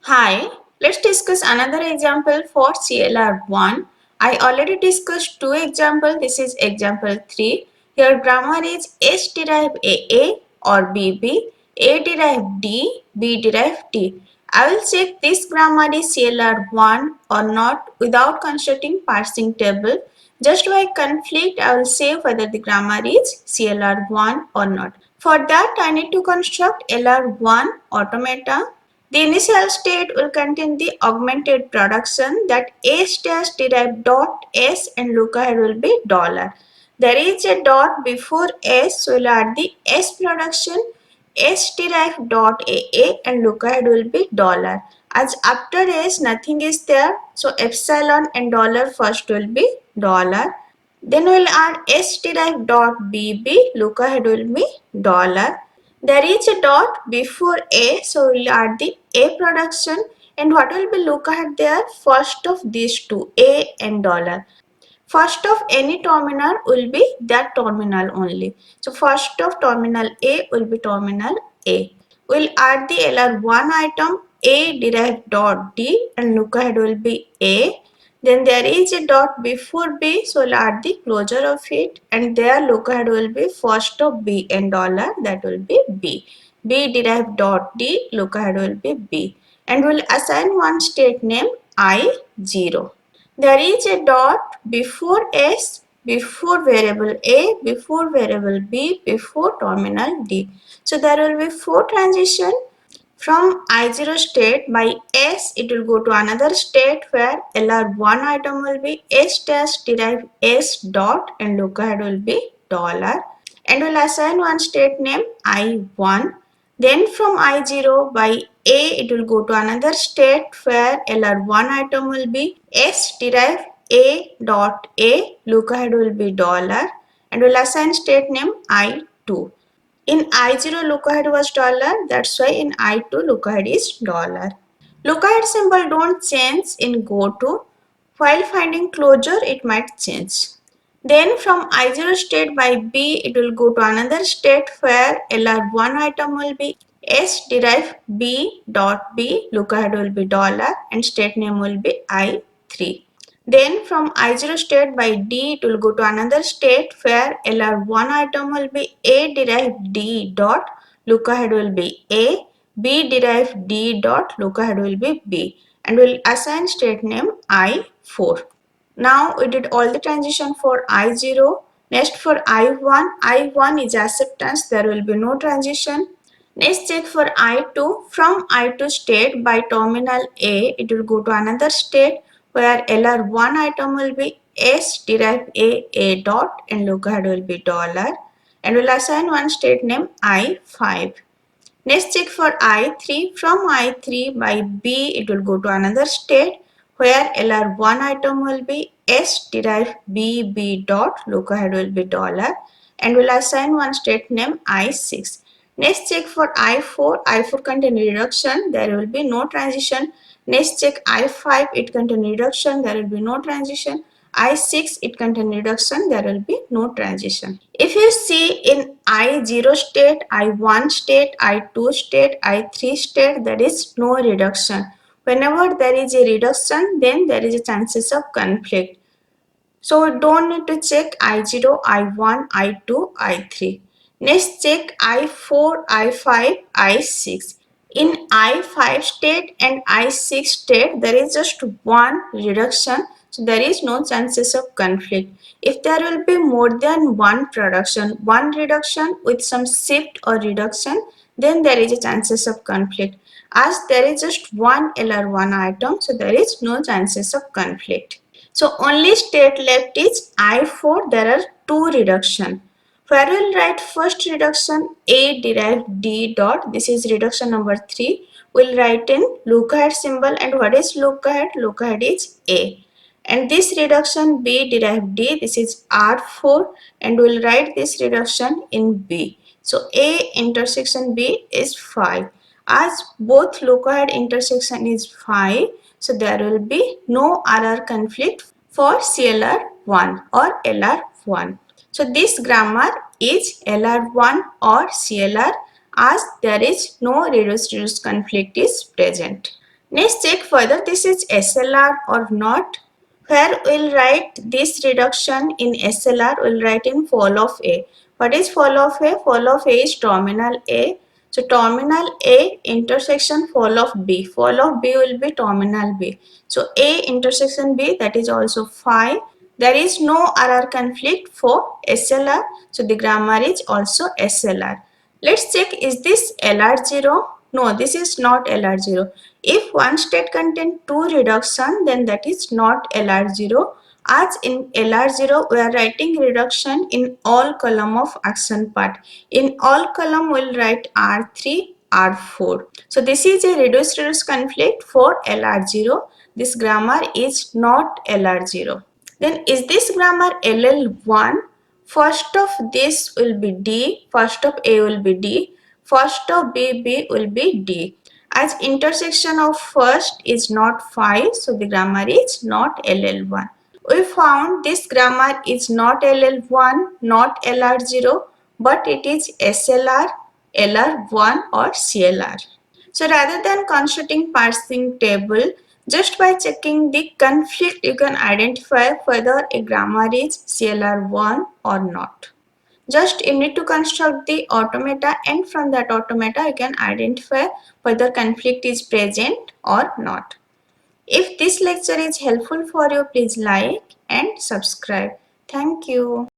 Hi, let's discuss another example for CLR1. I already discussed two examples. This is example 3. Here grammar is S derive AA or BB, A derive D, B derive D. I will check this grammar is CLR1 or not without constructing parsing table. Just by conflict, I will say whether the grammar is CLR1 or not. For that, I need to construct LR1 automata. The initial state will contain the augmented production that S dash derived dot S and look ahead will be dollar. There is a dot before S, so we'll add the S production, S derived dot AA and look ahead will be dollar. As after S nothing is there, so epsilon and dollar first will be dollar. Then we'll add S derived dot BB, look ahead will be dollar. There is a dot before A, so we'll add the A production and what will be look ahead there? First of these two, A and dollar. First of any terminal will be that terminal only. So first of terminal A will be terminal A. We'll add the LR1 item A derived dot D and look ahead will be A. Then there is a dot before B, so we'll add the closure of it and there look ahead will be first of B and dollar, that will be B. B derived dot D, look ahead will be B. And we'll assign one state name I0. There is a dot before S, before variable A, before variable B, before terminal D. So there will be 4 transition. From I0 state by S, it will go to another state where LR1 item will be S dash derive S dot and look ahead will be dollar. And we'll assign one state name I1. Then from I0 by A, it will go to another state where LR1 item will be S derive A dot A, look ahead will be dollar. And we'll assign state name I2. In I0 look ahead was dollar, that's why in I2 look ahead is dollar. Look ahead symbol don't change in goto. While finding closure it might change. Then from I0 state by B it will go to another state where LR1 item will be S derive B dot B, look ahead will be dollar and state name will be I3. Then from I0 state by D, it will go to another state where LR1 item will be A derived D dot, look ahead will be A, B derived D dot, look ahead will be B, and we'll assign state name I4. Now we did all the transition for I0. Next for I1, I1 is acceptance, there will be no transition. Next check for I2. From I2 state by terminal A, it will go to another state where LR1 item will be S derive A dot and look ahead will be dollar and we'll assign one state name I5. Next check for I3. From I3 by B, it will go to another state where LR1 item will be S derive B dot, look ahead will be dollar and we'll assign one state name I6. Next check for I4. I4 contain reduction, there will be no transition. Next check I5, it contain reduction, there will be no transition. I6, it contain reduction, there will be no transition. If you see in I0 state, I1 state, I2 state, I3 state, there is no reduction. Whenever there is a reduction, then there is a chances of conflict. So we don't need to check I0, I1, I2, I3. Next check I4, I5, I6. In I5 state and I6 state, there is just one reduction. So there is no chances of conflict. If there will be more than one production, one reduction with some shift or reduction, then there is a chances of conflict. As there is just one LR1 item, so there is no chances of conflict. So only state left is I4, there are 2 reduction. Where we'll write first reduction A derived D dot, this is reduction number 3. We'll write in look ahead symbol and what is look ahead? Look ahead is A. And this reduction B derived D, this is R4 and we'll write this reduction in B. So A intersection B is 5. As both look ahead intersection is 5, so there will be no RR conflict for CLR1 or LR1. So this grammar is LR1 or CLR as there is no reduced conflict is present. Next, check whether this is SLR or not. Where we'll write this reduction in SLR, we'll write in fall of A. What is fall of A? Fall of A is terminal A. So terminal A intersection fall of B. Fall of B will be terminal B. So A intersection B, that is also phi. There is no RR conflict for SLR. So the grammar is also SLR. Let's check, is this LR0? No, this is not LR0. If one state contains two reduction, then that is not LR0. As in LR0, we are writing reduction in all column of action part. In all column, we will write R3, R4. So this is a reduced conflict for LR0. This grammar is not LR0. Then is this grammar LL1? First of this will be D, first of A will be D, first of B will be D. As intersection of first is not phi, so the grammar is not LL1. We found this grammar is not LL1, not LR0, but it is SLR, LR1 or CLR. So rather than constructing parsing table, just by checking the conflict, you can identify whether a grammar is CLR1 or not. Just you need to construct the automata, and from that automata you can identify whether conflict is present or not. If this lecture is helpful for you, please like and subscribe. Thank you.